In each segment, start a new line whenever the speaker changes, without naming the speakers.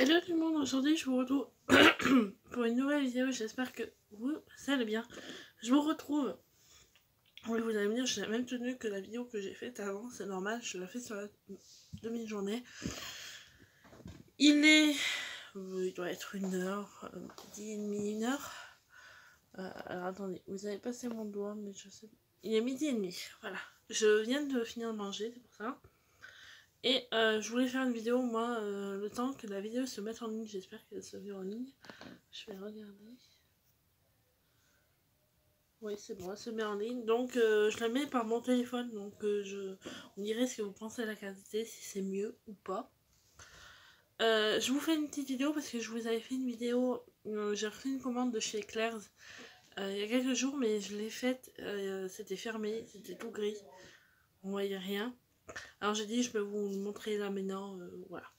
Hello tout le monde, aujourd'hui je vous retrouve pour une nouvelle vidéo, j'espère que vous allez bien. Je vous retrouve, oui vous allez me dire, j'ai la même tenue que la vidéo que j'ai faite avant, c'est normal, je l'ai fait sur la demi-journée. Il doit être 1h, midi et demi, 1h. Alors attendez, vous avez passé mon doigt, mais je sais pas. Il est midi et demi, voilà. Je viens de finir de manger, c'est pour ça. Et je voulais faire une vidéo, moi, le temps que la vidéo se mette en ligne, j'espère qu'elle se met en ligne. Je vais regarder. Oui, c'est bon, elle se met en ligne. Donc, je la mets par mon téléphone. Donc, on dirait ce que vous pensez de la qualité, si c'est mieux ou pas. Je vous fais une petite vidéo parce que je vous avais fait une vidéo. J'ai reçu une commande de chez Claire's il y a quelques jours, mais je l'ai faite. C'était fermé, c'était tout gris. On voyait rien. Alors, j'ai dit, je peux vous montrer là maintenant. Voilà.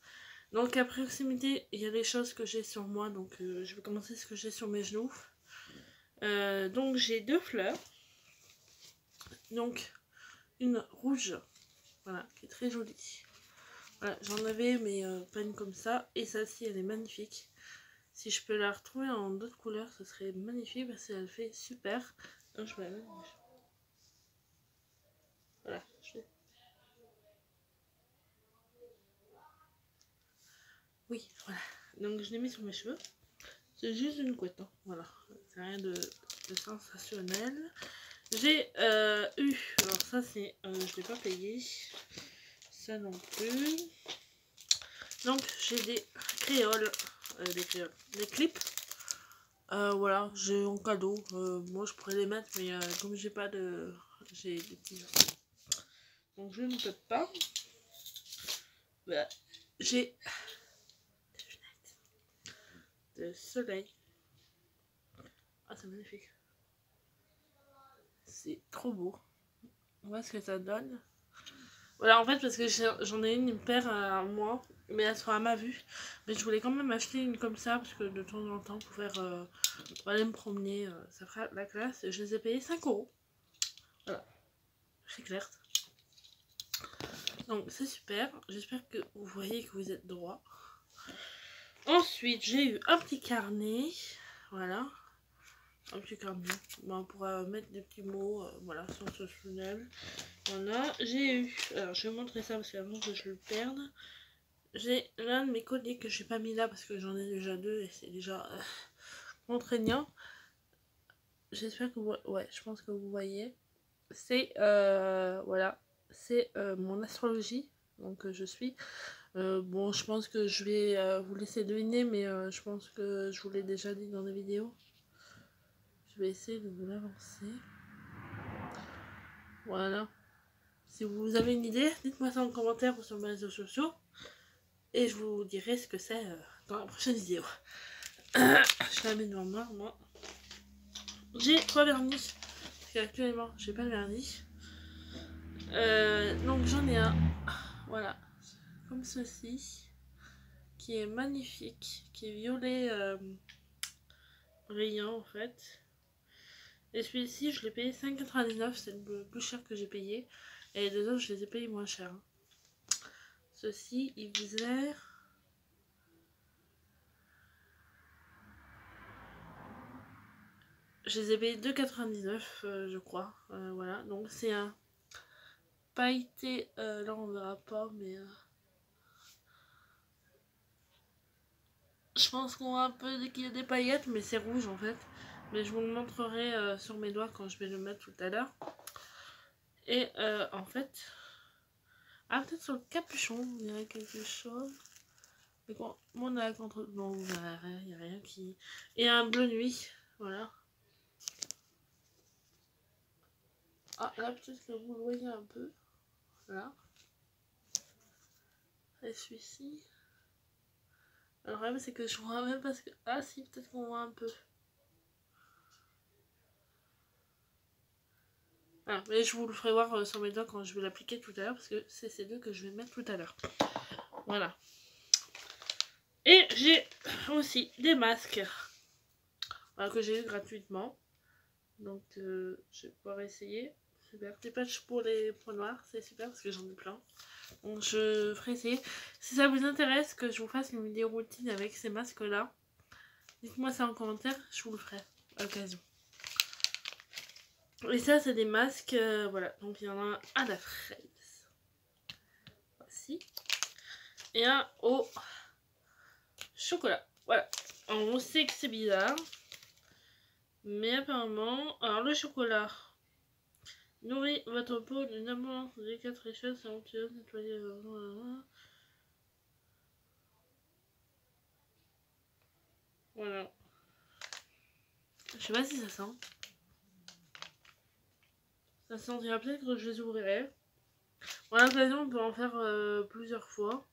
Donc, à proximité, il y a les choses que j'ai sur moi. Donc, je vais commencer ce que j'ai sur mes genoux. Donc j'ai deux fleurs, donc une rouge, voilà, qui est très jolie. Voilà, j'en avais mais pas une comme ça, et celle-ci elle est magnifique. Si je peux la retrouver en d'autres couleurs, ce serait magnifique parce qu'elle fait super. Donc, je vais la mettre. Voilà, oui, voilà. Donc je l'ai mis sur mes cheveux. C'est juste une couette, hein. Voilà, c'est rien de sensationnel. J'ai eu, alors ça c'est, je l'ai pas payé, ça non plus. Donc j'ai des créoles, des clips. Voilà, j'ai en cadeau. Moi je pourrais les mettre, mais comme j'ai pas de, j'ai des petits outils. Donc je ne peux pas. Voilà. J'ai des lunettes de soleil. Ah c'est magnifique. C'est trop beau. On voit ce que ça donne. Voilà, en fait, parce que j'en ai une paire à moi, mais elle sera à ma vue. Mais je voulais quand même acheter une comme ça, parce que de temps en temps, pour faire, pour aller me promener, ça fera la classe. Je les ai payés 5 €. Voilà, c'est clair. Donc, c'est super. J'espère que vous voyez que vous êtes droit. Ensuite, j'ai eu un petit carnet. Voilà. Un petit carnet. Bon, on pourra mettre des petits mots, voilà, sensationnels. Voilà, j'ai eu. Alors, je vais vous montrer ça parce qu'avant que je le perde. J'ai l'un de mes colliers que j'ai pas mis là parce que j'en ai déjà deux et c'est déjà contraignant. J'espère que vous... Ouais, je pense que vous voyez. C'est... voilà. C'est mon astrologie. Donc je suis... bon, je pense que je vais vous laisser deviner, mais je pense que je vous l'ai déjà dit dans des vidéos. Je vais essayer de vous l'avancer. Voilà. Si vous avez une idée, dites-moi ça en commentaire ou sur mes réseaux sociaux. Et je vous dirai ce que c'est dans la prochaine vidéo. Je la mets devant moi. J'ai 3 vernis. Parce qu'actuellement, j'ai pas de vernis. Donc j'en ai un. Voilà. Comme ceci. Qui est magnifique. Qui est violet brillant en fait. Et celui-ci, je l'ai payé 5,99. C'est le plus cher que j'ai payé. Et les deux autres, je les ai payés moins cher. Ceci, il faisait... Je les ai payés 2,99 je crois. Voilà. Donc c'est un pailleté. Là, on verra pas, mais... Je pense qu'on voit un peu qu'il y a des paillettes, mais c'est rouge en fait. Mais je vous le montrerai sur mes doigts quand je vais le mettre tout à l'heure. Et en fait... Ah, peut-être sur le capuchon, il y a quelque chose. Mais quand on a contre... Non, vous verrez, il n'y a rien qui... Et un bleu nuit, voilà. Ah, là peut-être que vous le voyez un peu. Voilà. Et celui-ci... Alors, le problème c'est que je vois même parce que... Ah si, peut-être qu'on voit un peu. Ah, mais je vous le ferai voir sur mes doigts quand je vais l'appliquer tout à l'heure, parce que c'est ces deux que je vais mettre tout à l'heure. Voilà. Et j'ai aussi des masques que j'ai eu gratuitement. Donc je vais pouvoir essayer. Super. Des patchs pour les points noirs, c'est super parce que j'en ai plein. je ferai essayer. Si ça vous intéresse que je vous fasse une vidéo routine avec ces masques là, dites-moi ça en commentaire, je vous le ferai à l'occasion. Et ça c'est des masques, voilà, donc il y en a un à la fraise, voici, et un au chocolat, voilà. Alors on sait que c'est bizarre, mais apparemment, alors le chocolat nourrit votre peau d'une abondance de 4 richesses onctueuses, nettoyez. Voilà. Je sais pas si ça sent. Ça sentira peut-être que je les ouvrirai. Bon, à l'occasion, on peut en faire plusieurs fois.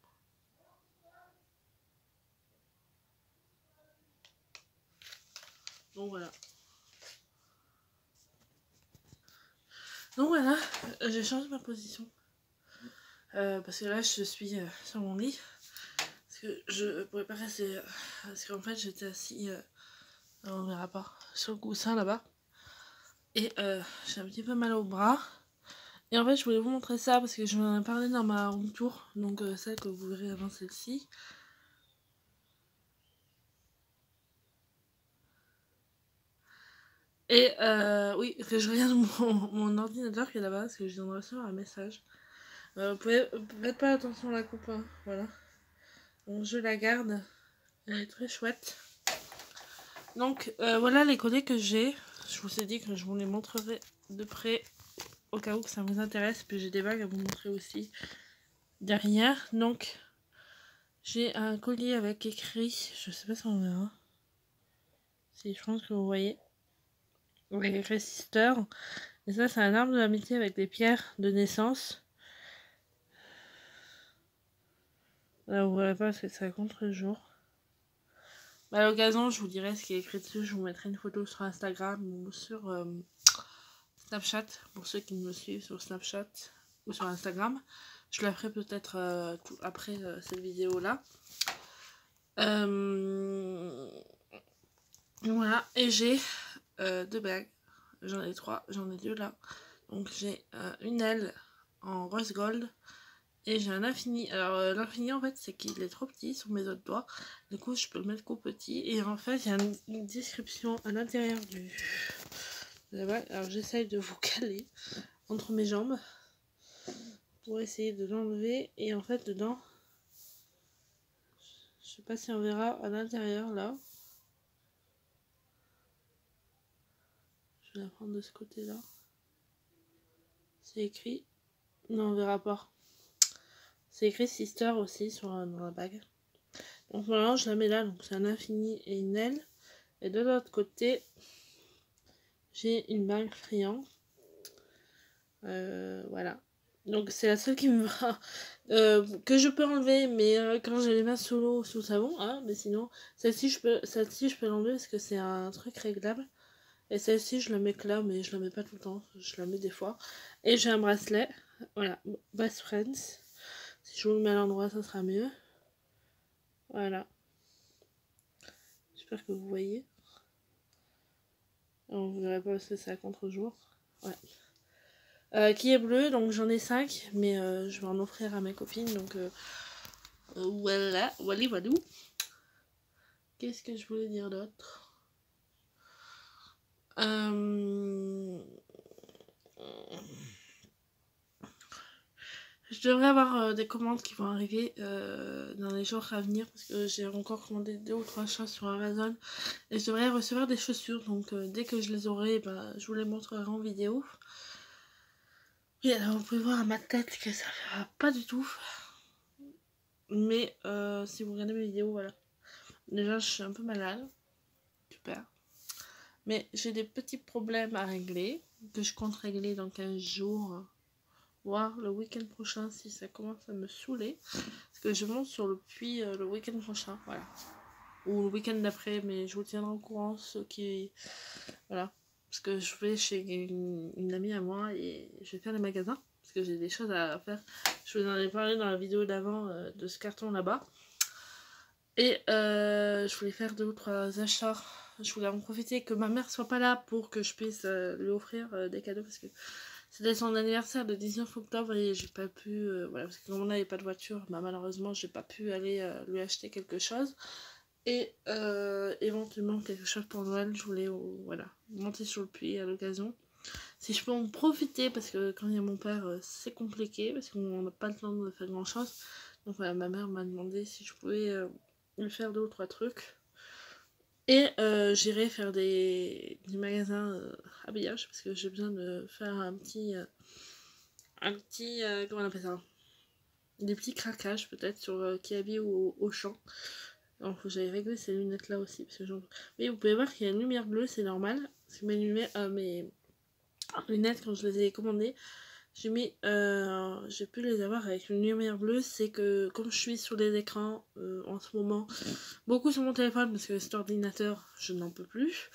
Donc voilà. Donc voilà, j'ai changé ma position. Parce que là, je suis sur mon lit. Parce que je pourrais pas rester. Parce qu'en fait, j'étais assis. On verra pas. Sur le coussin là-bas. Et j'ai un petit peu mal au bras. Et en fait, je voulais vous montrer ça parce que je vous en ai parlé dans ma room tour. Donc celle que vous verrez avant celle-ci. Et oui, que je regarde mon ordinateur qui est là-bas parce que je viens de recevoir un message. Vous pouvez faites pas attention à la coupe, hein, voilà. Donc je la garde, elle est très chouette. Donc voilà les colliers que j'ai. Je vous ai dit que je vous les montrerai de près au cas où que ça vous intéresse. Puis j'ai des bagues à vous montrer aussi derrière. Donc j'ai un collier avec écrit, je sais pas si on verra. Si je pense que vous voyez. Avec écrit Sister. Et ça c'est un arbre de l'amitié avec des pierres de naissance. Là vous verrez pas parce que c'est à contre-jour. À l'occasion, je vous dirai ce qui est écrit dessus. Je vous mettrai une photo sur Instagram ou sur Snapchat. Pour ceux qui me suivent sur Snapchat ou sur Instagram. Je la ferai peut-être après cette vidéo-là. Voilà. Et j'ai 2 bagues. J'en ai 3. J'en ai 2 là. Donc j'ai une aile en rose gold. Et j'ai un infini. Alors l'infini en fait c'est qu'il est trop petit sur mes autres doigts. Du coup je peux le mettre qu'au petit. Et en fait il y a une description à l'intérieur de la bague. Alors j'essaye de vous caler entre mes jambes. Pour essayer de l'enlever. Et en fait dedans. Je sais pas si on verra à l'intérieur là. Je vais la prendre de ce côté là. C'est écrit. Non on verra pas. C'est écrit Sister aussi dans la bague. Donc voilà, je la mets là, donc c'est un infini et une aile. Et de l'autre côté, j'ai une bague friand. Voilà. Donc c'est la seule qui me va. Que je peux enlever, mais quand j'ai les mains sous l'eau, sous le savon. Hein, mais sinon, celle-ci je peux l'enlever parce que c'est un truc réglable. Et celle-ci je la mets que là, mais je la mets pas tout le temps. Je la mets des fois. Et j'ai un bracelet. Voilà, Best Friends. Si je vous le mets à l'endroit, ça sera mieux. Voilà. J'espère que vous voyez. On ne verrait pas parce que c'est à contre-jour. Ouais. Qui est bleu, donc j'en ai 5, mais je vais en offrir à mes copines. Donc voilà, voilà. Qu'est-ce que je voulais dire d'autre? Je devrais avoir des commandes qui vont arriver dans les jours à venir parce que j'ai encore commandé 2 ou 3 choses sur Amazon et je devrais recevoir des chaussures, donc dès que je les aurai, je vous les montrerai en vidéo. Et alors vous pouvez voir à ma tête que ça ne va pas du tout, mais si vous regardez mes vidéos, voilà. Déjà je suis un peu malade, super, mais j'ai des petits problèmes à régler que je compte régler dans 15 jours. Voir le week-end prochain si ça commence à me saouler. Parce que je monte sur le puits le week-end prochain, voilà. Ou le week-end d'après, mais je vous tiendrai au courant ceux qui... Voilà. Parce que je vais chez une amie à moi et je vais faire les magasins. Parce que j'ai des choses à faire. Je vous en ai parlé dans la vidéo d'avant de ce carton là-bas. Et je voulais faire 2 ou 3 achats. Je voulais en profiter que ma mère soit pas là pour que je puisse lui offrir des cadeaux. Parce que C'était son anniversaire le 19 octobre et j'ai pas pu, voilà, parce que comme on n'avait pas de voiture, bah, malheureusement j'ai pas pu aller lui acheter quelque chose. Et éventuellement quelque chose pour Noël, je voulais voilà, monter sur le puits à l'occasion. Si je peux en profiter, parce que quand il y a mon père, c'est compliqué, parce qu'on n'a pas le temps de faire grand chose. Donc voilà, ma mère m'a demandé si je pouvais lui faire 2 ou 3 trucs. Et j'irai faire des magasins habillage, parce que j'ai besoin de faire un petit comment on appelle ça, des petits craquages peut-être sur Kiabi ou Auchan. Alors faut que j'aille régler ces lunettes là aussi, parce que oui, vous pouvez voir qu'il y a une lumière bleue, c'est normal, parce que mes lunettes, quand je les ai commandées, j'ai pu les avoir avec une lumière bleue. C'est que comme je suis sur les écrans en ce moment, beaucoup sur mon téléphone, parce que cet ordinateur, je n'en peux plus.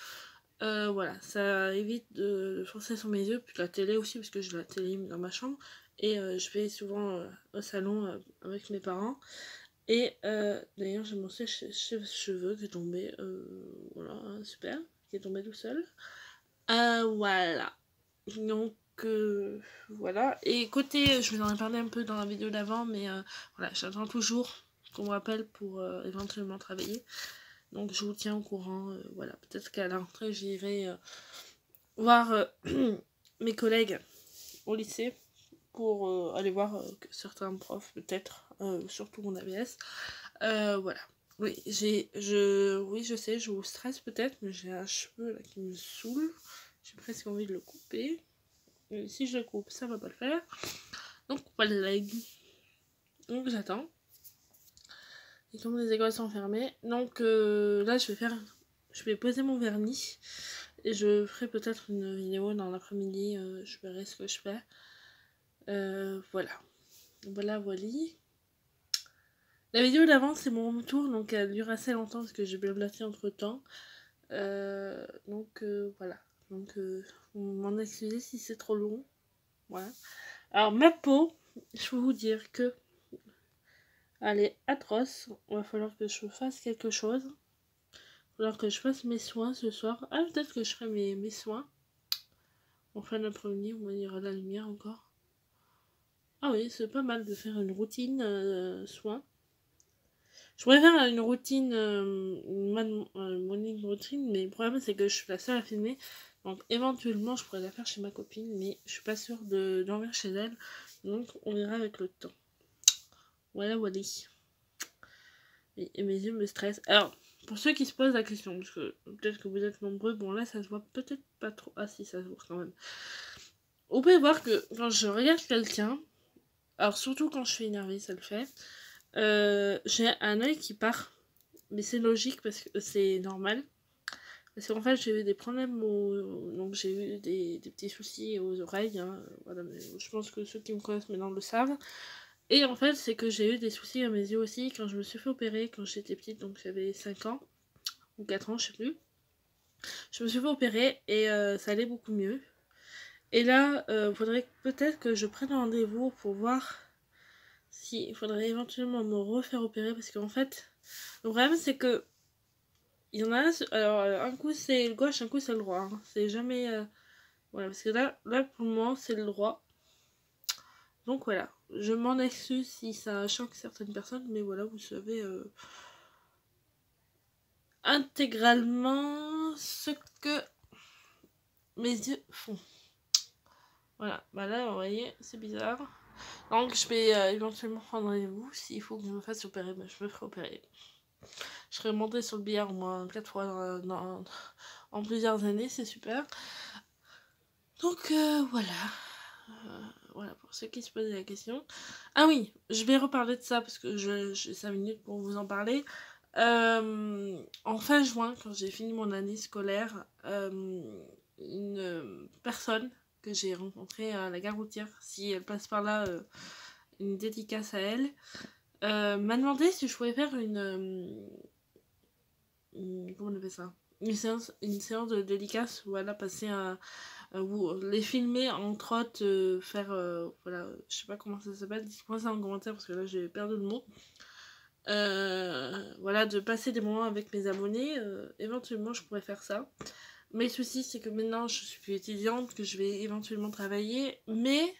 Voilà, ça évite de forcer sur mes yeux, puis la télé aussi, parce que j'ai la télé dans ma chambre. Et je vais souvent au salon avec mes parents. Et d'ailleurs, j'ai mon sèche-cheveux qui est tombé, voilà, super, qui est tombé tout seul. Voilà. Donc, voilà. Et côté, je vous en ai parlé un peu dans la vidéo d'avant, mais voilà, j'attends toujours qu'on me rappelle pour éventuellement travailler. Donc, je vous tiens au courant. Voilà, peut-être qu'à la rentrée, j'irai voir mes collègues au lycée pour aller voir certains profs, peut-être, surtout mon ABS. Voilà. Oui, je sais, je vous stresse peut-être, mais j'ai un cheveu là qui me saoule. J'ai presque envie de le couper. Et si je le coupe, ça va pas le faire. Donc, voilà. Donc, j'attends. Et comme les écoles sont fermées, donc là, je vais poser mon vernis. Et je ferai peut-être une vidéo dans l'après-midi. Je verrai ce que je fais. Voilà. Voilà. La vidéo d'avant, c'est mon retour, donc elle dure assez longtemps parce que j'ai blablaté entre temps. Donc voilà. Donc m'en excusez si c'est trop long. Voilà. Alors ma peau, je peux vous dire que elle est atroce. Il va falloir que je fasse quelque chose. Il va falloir que je fasse mes soins ce soir. Ah, peut-être que je ferai mes soins en fin d'après-midi. On ira la lumière encore. Ah oui, c'est pas mal de faire une routine soins. Je pourrais faire une routine, morning routine, mais le problème c'est que je suis la seule à filmer. Donc éventuellement je pourrais la faire chez ma copine, mais je suis pas sûre d'en faire chez elle. Donc on verra avec le temps. Voilà. Et mes yeux me stressent. Alors, pour ceux qui se posent la question, parce que peut-être que vous êtes nombreux, bon là ça se voit peut-être pas trop. Ah si, ça se voit quand même. Vous pouvez voir que quand je regarde quelqu'un, alors surtout quand je suis énervée, ça le fait, j'ai un œil qui part. Mais c'est logique parce que c'est normal. Parce qu'en fait, j'ai eu des problèmes donc j'ai eu des petits soucis aux oreilles. Hein. Voilà, mais je pense que ceux qui me connaissent maintenant le savent. Et en fait, c'est que j'ai eu des soucis à mes yeux aussi quand je me suis fait opérer quand j'étais petite. Donc j'avais 5 ans ou 4 ans, je sais plus. Je me suis fait opérer et ça allait beaucoup mieux. Et là, il faudrait peut-être que je prenne un rendez-vous pour voir s'il faudrait éventuellement me refaire opérer. Parce qu'en fait, le problème c'est que il y en a, alors un coup c'est le gauche, un coup c'est le droit. Hein. C'est jamais. Voilà, parce que là pour le moment c'est le droit. Donc voilà, je m'en excuse si ça choque certaines personnes, mais voilà, vous savez intégralement ce que mes yeux font. Voilà, bah là vous voyez, c'est bizarre. Donc je vais éventuellement prendre rendez-vous. S'il faut que je me fasse opérer, bah, je me ferai opérer. Je serai montée sur le billard au moins 4 fois en plusieurs années, c'est super. Donc voilà. Voilà pour ceux qui se posaient la question. Ah oui, je vais reparler de ça parce que j'ai 5 minutes pour vous en parler. En fin juin, quand j'ai fini mon année scolaire, une personne que j'ai rencontrée à la gare routière, si elle passe par là, une dédicace à elle, m'a demandé si je pouvais faire comment on appelle ça, une séance de dédicace, voilà, passer ou les filmer, entre autres, faire, voilà, je sais pas comment ça s'appelle, dites-moi ça en commentaire parce que là j'ai perdu le mot. Voilà, de passer des moments avec mes abonnés, éventuellement je pourrais faire ça. mes soucis, c'est que maintenant je suis étudiante, que je vais éventuellement travailler, mais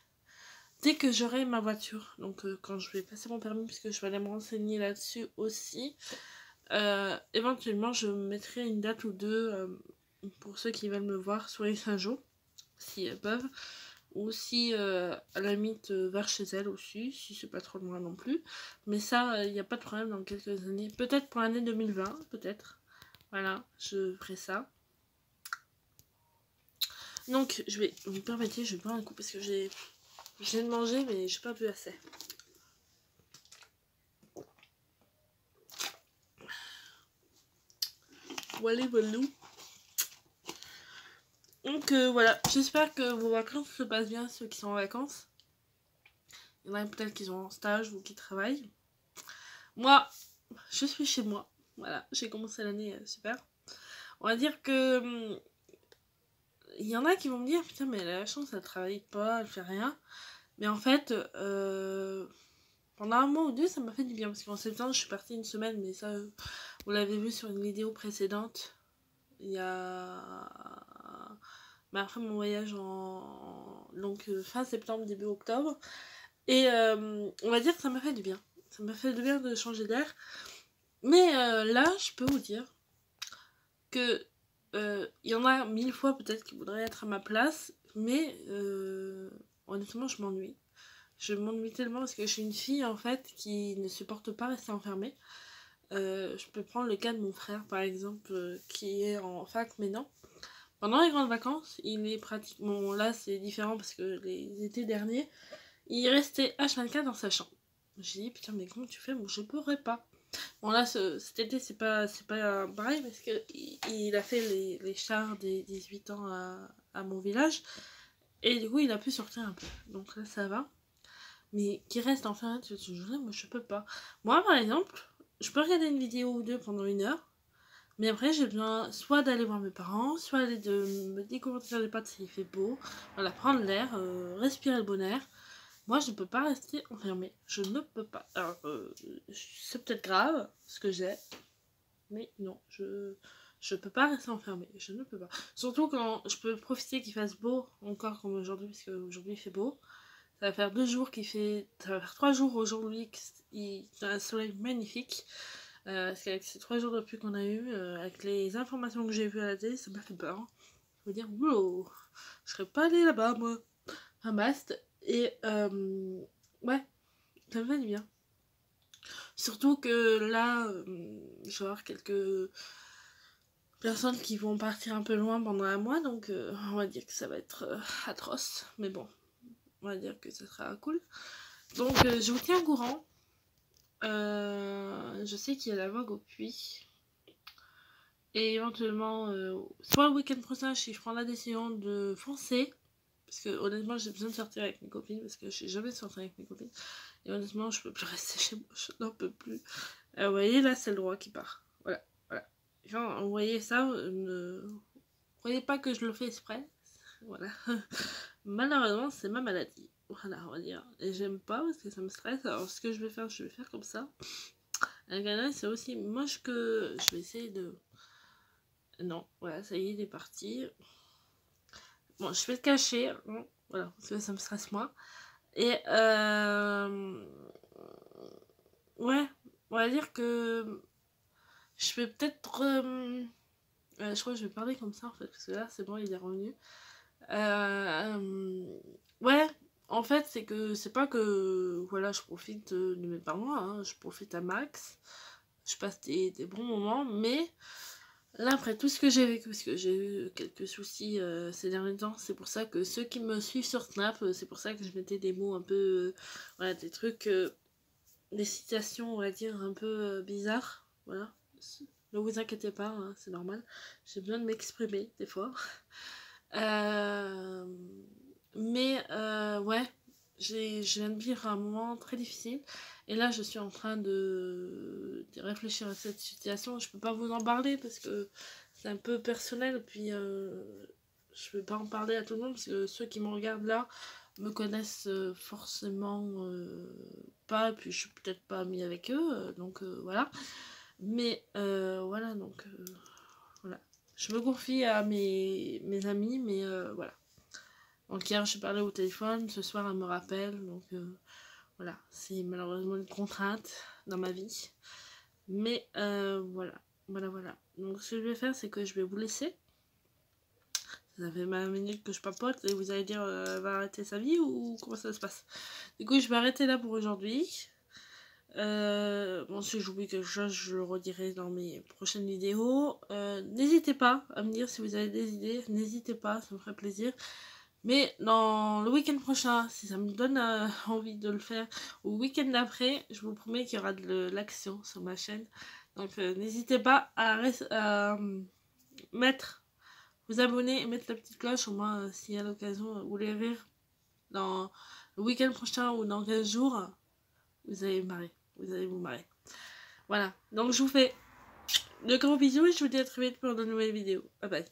dès que j'aurai ma voiture, donc quand je vais passer mon permis, puisque je vais aller me renseigner là-dessus aussi, éventuellement je mettrai une date ou deux pour ceux qui veulent me voir sur les Saint-Jean, si elles peuvent, ou si à la limite vers chez elles aussi, si c'est pas trop loin non plus. Mais ça, il n'y a pas de problème dans quelques années. Peut-être pour l'année 2020, peut-être. Voilà, je ferai ça. Donc, je vais vous permettre, je vais boire un coup parce que je viens de manger, mais j'ai pas bu assez. Voilà, voilà. Donc voilà, j'espère que vos vacances se passent bien, ceux qui sont en vacances. Il y en a peut-être qui sont en stage ou qui travaillent. Moi, je suis chez moi. Voilà, j'ai commencé l'année super. On va dire que il y en a qui vont me dire putain mais elle a la chance, elle travaille pas, elle fait rien. Mais en fait, pendant un mois ou deux, ça m'a fait du bien parce qu'en septembre, je suis partie une semaine, mais ça, vous l'avez vu sur une vidéo précédente. Il y a mais après mon voyage donc fin septembre, début octobre. Et on va dire que ça m'a fait du bien. Ça m'a fait du bien de changer d'air. Mais là, je peux vous dire que il y en a 1000 fois peut-être qui voudraient être à ma place, mais honnêtement, je m'ennuie. Je m'ennuie tellement parce que je suis une fille en fait qui ne supporte pas rester enfermée. Je peux prendre le cas de mon frère par exemple qui est en fac mais non. Pendant les grandes vacances, il est pratiquement... Là c'est différent parce que les étés derniers, il restait H24 dans sa chambre. J'ai dit putain mais comment tu fais? Moi je pourrais pas. Bon là cet été c'est pas pareil parce que il a fait les chars des 18 ans à mon village. Et du coup il a pu sortir un peu. Donc là ça va. Mais qui reste enfermé toute une journée, moi je peux pas. Moi par exemple, je peux regarder une vidéo ou deux pendant une heure. Mais après, j'ai besoin soit d'aller voir mes parents, soit aller de me découvrir les pattes s'il fait beau, voilà, prendre l'air, respirer le bon air. Moi, je ne peux pas rester enfermée. Je ne peux pas. Alors, c'est peut-être grave ce que j'ai, mais non, je peux pas rester enfermée. Je ne peux pas. Surtout quand je peux profiter qu'il fasse beau, encore comme aujourd'hui, parce qu'aujourd'hui il fait beau. Ça va faire 2 jours qu'il fait. Ça va faire 3 jours aujourd'hui qu'il y a un soleil magnifique. Parce qu'avec ces 3 jours de pluie qu'on a eu, avec les informations que j'ai vues à la télé, ça m'a fait peur. Je veux dire, wow, je serais pas allée là-bas, moi. Un mast. Et ouais, ça me fait du bien. Surtout que là, je vais avoir quelques personnes qui vont partir un peu loin pendant un mois, donc on va dire que ça va être atroce. Mais bon, on va dire que ça sera cool. Donc je vous tiens au courant. Je sais qu'il y a la vogue au puits. Et éventuellement, soit le week-end prochain, si je prends la décision de foncer, parce que honnêtement, j'ai besoin de sortir avec mes copines, parce que je suis jamais sortie avec mes copines. Et honnêtement, je peux plus rester chez moi, je n'en peux plus. Vous voyez, là, c'est le droit qui part. Voilà, voilà. Genre, vous voyez ça, ne croyez pas que je le fais exprès. Voilà. Malheureusement, c'est ma maladie. Voilà, on va dire. Et j'aime pas parce que ça me stresse. Alors, ce que je vais faire comme ça. Avec Anna, c'est aussi moche que je vais essayer de... Non, voilà, ça y est, il est parti. Bon, je vais le cacher, hein, voilà, parce que ça me stresse moins. Et ouais, on va dire que je vais peut-être... je crois que je vais parler comme ça en fait, parce que là c'est bon, il est revenu. Ouais, en fait c'est que c'est pas que voilà, je profite de mes parents, hein, je profite à max. Je passe des bons moments, mais... Là, après tout ce que j'ai vécu, parce que j'ai eu quelques soucis ces derniers temps, c'est pour ça que ceux qui me suivent sur Snap, c'est pour ça que je mettais des mots un peu, voilà, des trucs, des citations, on va dire, un peu bizarres, voilà. Ne vous inquiétez pas, hein, c'est normal. J'ai besoin de m'exprimer, des fois. Mais, ouais, je viens de vivre un moment très difficile. Et là, je suis en train de réfléchir à cette situation. Je peux pas vous en parler parce que c'est un peu personnel. Puis, je vais pas en parler à tout le monde parce que ceux qui me regardent là me connaissent forcément pas. Puis, je suis peut-être pas amie avec eux. Donc, voilà. Mais, voilà, donc, voilà. je me confie à mes amis, mais voilà. Donc hier, j'ai parlé au téléphone, ce soir, elle me rappelle, donc voilà, c'est malheureusement une contrainte dans ma vie. Mais voilà. Donc ce que je vais faire, c'est que je vais vous laisser. Ça fait 20 minutes que je papote et vous allez dire elle va arrêter sa vie ou comment ça se passe. Du coup, je vais arrêter là pour aujourd'hui. Bon, si j'oublie quelque chose, je le redirai dans mes prochaines vidéos. N'hésitez pas à me dire si vous avez des idées. N'hésitez pas, ça me ferait plaisir. Mais dans le week-end prochain, si ça me donne envie de le faire, ou le week-end d'après, je vous promets qu'il y aura de l'action sur ma chaîne. Donc n'hésitez pas à vous abonner et mettre la petite cloche, au moins s'il y a l'occasion, vous voulez rire dans le week-end prochain ou dans 15 jours, vous allez vous marrer. Voilà, donc je vous fais de gros bisous et je vous dis à très vite pour de nouvelles vidéos. Bye bye.